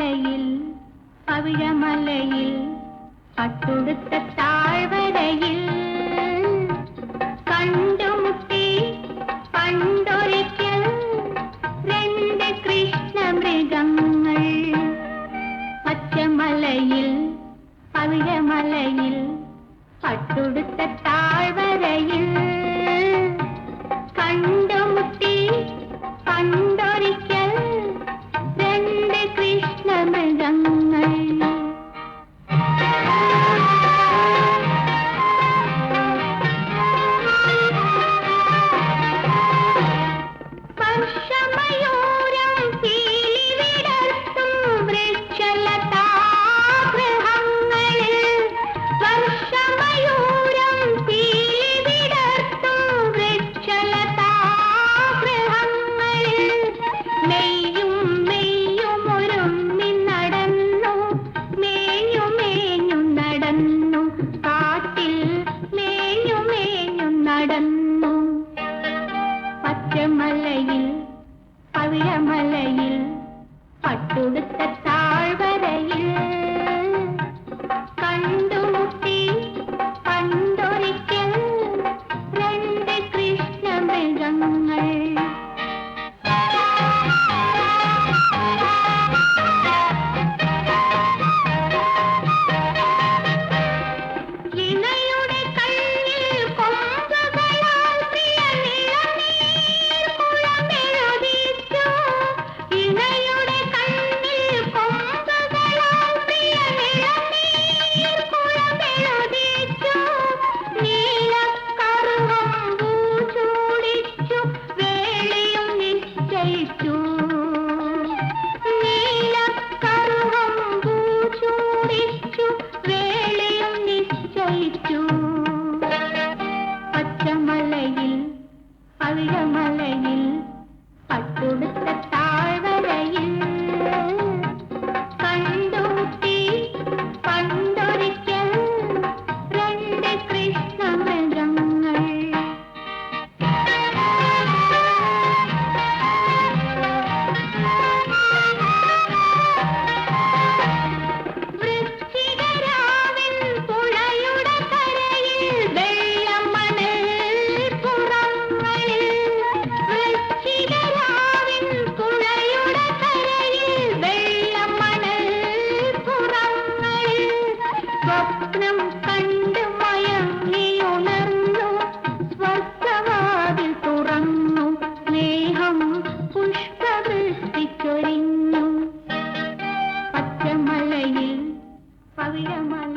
പച്ചമലയിൽ പവിഴമലയിൽ പട്ടുടുത്ത താഴ്വരയിൽ കണ്ടുമുട്ടി പണ്ടൊരിക്കൽ രണ്ട് കൃഷ്ണമൃഗങ്ങൾ. പച്ചമലയിൽ പവിഴമലയിൽ പട്ടുടുത്ത താഴ്വരയിൽ കണ്ടുമുട്ടി പണ്ടൊരിക്കൽ രണ്ട് കൃഷ്ണമൃഗങ്ങൾ. പച്ചമലയിൽ പവിഴമലയിൽ പട്ടുടുത്ത താഴ്വരയിൽ കണ്ടുമുട്ടി പണ്ടൊരിക്കൽ രണ്ട് കൃഷ്ണമൃഗങ്ങൾ. പച്ചമലയിൽ പവിഴമലയിൽ പട്ടുടുത്ത താഴ്വരയിൽ കണ്ടുമുട്ടി പണ്ടൊരിക്കൽ രണ്ട് കൃഷ്ണമൃഗങ്ങൾ. സ്വപ്നം കണ്ട് മയങ്ങിയുണർന്നു സ്വസ്ഥവാതിൽ തുറന്നു സ്നേഹം പുഷ്പവൃഷ്ടിച്ചൊരിഞ്ഞു. പച്ചമലയിൽ പവിഴമല